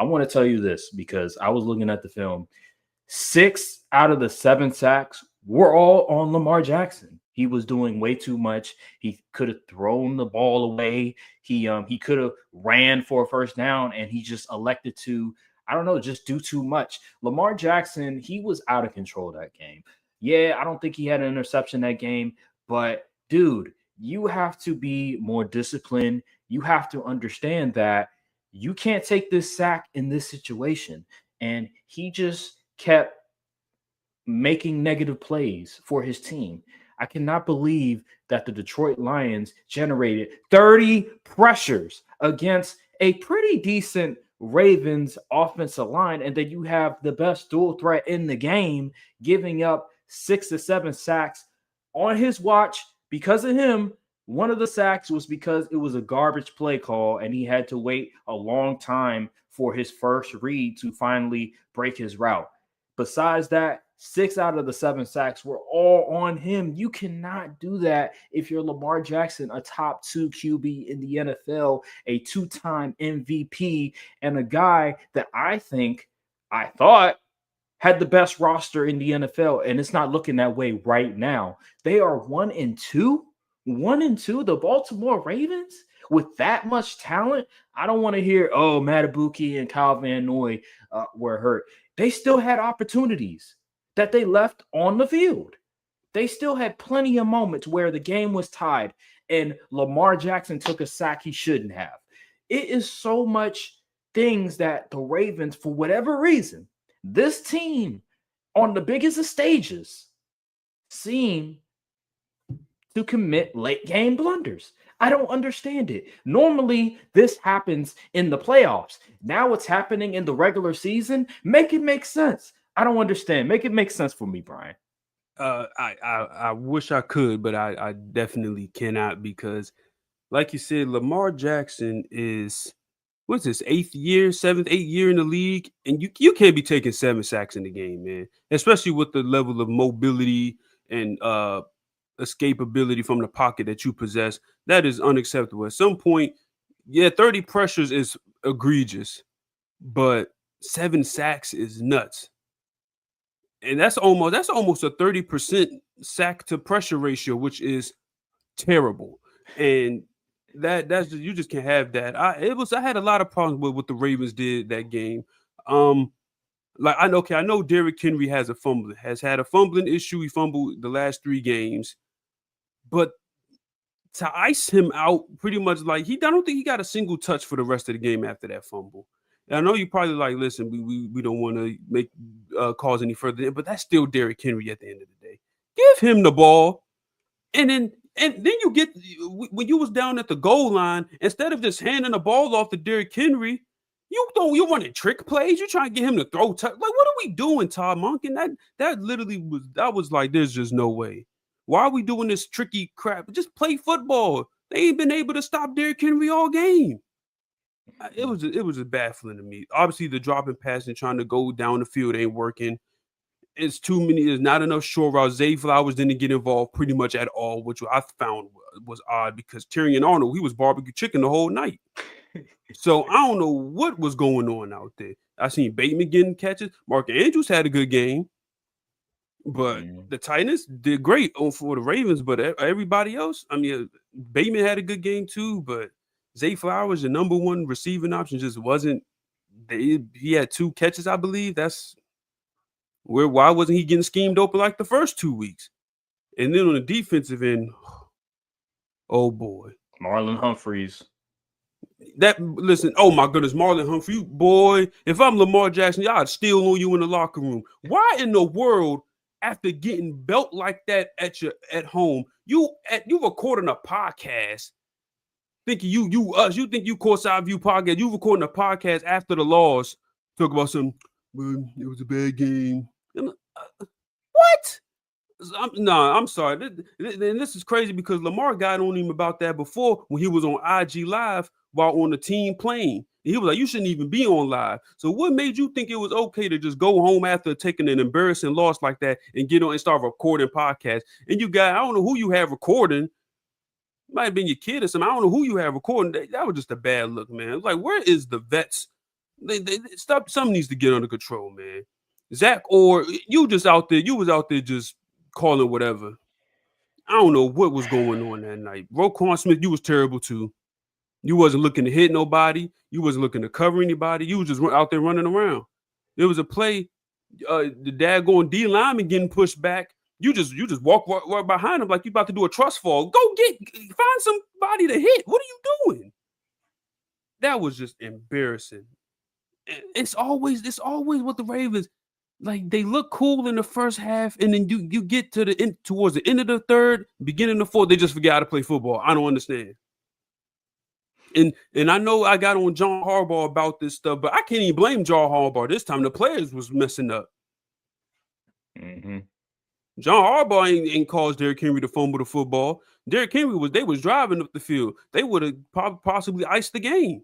I want to tell you this because I was looking at the film. 6 out of the 7 sacks were all on Lamar Jackson. He was doing way too much. He could have thrown the ball away. He could have ran for a first down, and he just elected to, I don't know, just do too much. Lamar Jackson, he was out of control that game. Yeah, I don't think he had an interception that game, but dude, you have to be more disciplined. You have to understand that you can't take this sack in this situation. And he just kept making negative plays for his team. I cannot believe that the Detroit Lions generated 30 pressures against a pretty decent Ravens offensive line, and then you have the best dual threat in the game giving up 6 to 7 sacks on his watch because of him. One of the sacks was because it was a garbage play call, and he had to wait a long time for his first read to finally break his route. Besides that, 6 out of the 7 sacks were all on him. You cannot do that if you're Lamar Jackson, a top 2 QB in the NFL, a 2-time MVP, and a guy that I thought had the best roster in the NFL, and it's not looking that way right now. They are 1-2. 1-2, the Baltimore Ravens with that much talent. I don't want to hear, oh, Matabuki and Kyle Van Noy were hurt. They still had opportunities that they left on the field. They still had plenty of moments where the game was tied and Lamar Jackson took a sack he shouldn't have. It is so much things that the Ravens, for whatever reason, this team on the biggest of stages seem to commit late game blunders. I don't understand it. Normally, this happens in the playoffs. Now it's happening in the regular season. Make it make sense. I don't understand. Make it make sense for me, Brian. I wish I could, but I definitely cannot because, like you said, Lamar Jackson is what's this 8th year in the league, and you can't be taking 7 sacks in the game, man. Especially with the level of mobility and escapability from the pocket that you possess. That is unacceptable. At some point, yeah, 30 pressures is egregious, but 7 sacks is nuts. And that's almost a 30% sack to pressure ratio, which is terrible. And that's you just can't have that. I had a lot of problems with what the Ravens did that game. Like I know Derrick Henry has had a fumbling issue. He fumbled the last 3 games. But to ice him out pretty much I don't think he got a single touch for the rest of the game after that fumble. And I know you probably like, listen, we don't want to make cause any further, but that's still Derrick Henry at the end of the day. Give him the ball, and then you get when you was down at the goal line, instead of just handing the ball off to Derrick Henry, you running trick plays. You trying to get him to throw like what are we doing, Todd Monk? And that literally was like, there's just no way. Why are we doing this tricky crap? Just play football. They ain't been able to stop Derrick Henry all game. It was just baffling to me. Obviously, the dropping pass and trying to go down the field ain't working. It's too many. There's not enough short routes. Zay Flowers didn't get involved pretty much at all, which I found was odd because Tyrion Arnold, he was barbecue chicken the whole night. So I don't know what was going on out there. I seen Bateman getting catches. Mark Andrews had a good game. But the Titans did great for the Ravens, but everybody else, I mean, Bateman had a good game too, but Zay Flowers, the number 1 receiving option, just wasn't. He had 2 catches, I believe. That's why wasn't he getting schemed open like the first 2 weeks? And then on the defensive end, oh boy, Marlon Humphreys. Oh my goodness, Marlon Humphrey, boy. If I'm Lamar Jackson, I'd steal on you in the locker room. Why in the world? After getting belt like that at home, you recording a podcast, thinking you think you Courtside View podcast, you recording a podcast after the loss, talk about some, it was a bad game. What? I'm sorry. And this is crazy because Lamar got on him about that before when he was on IG Live while on the team plane. He was like, you shouldn't even be on live. So what made you think it was okay to just go home after taking an embarrassing loss like that and get on and start recording podcasts? And I don't know who you have recording. Might have been your kid or something. I don't know who you have recording. That was just a bad look, man. Like, where is the vets Something needs to get under control, man. Zach, or you was out there just calling whatever. I don't know what was going on that night. Roquan Smith, you was terrible too. You wasn't looking to hit nobody. You wasn't looking to cover anybody. You was just out there running around. There was a play, the daggone D lineman getting pushed back. You just walk right behind him like you about to do a trust fall. Go find somebody to hit. What are you doing? That was just embarrassing. It's always with the Ravens. Like, they look cool in the first half, and then you get to towards the end of the third, beginning of the fourth, they just forget how to play football. I don't understand. And I know I got on John Harbaugh about this stuff, but I can't even blame John Harbaugh this time. The players was messing up. Mm-hmm. John Harbaugh ain't caused Derrick Henry to fumble the football. Derrick Henry they was driving up the field. They would have possibly iced the game.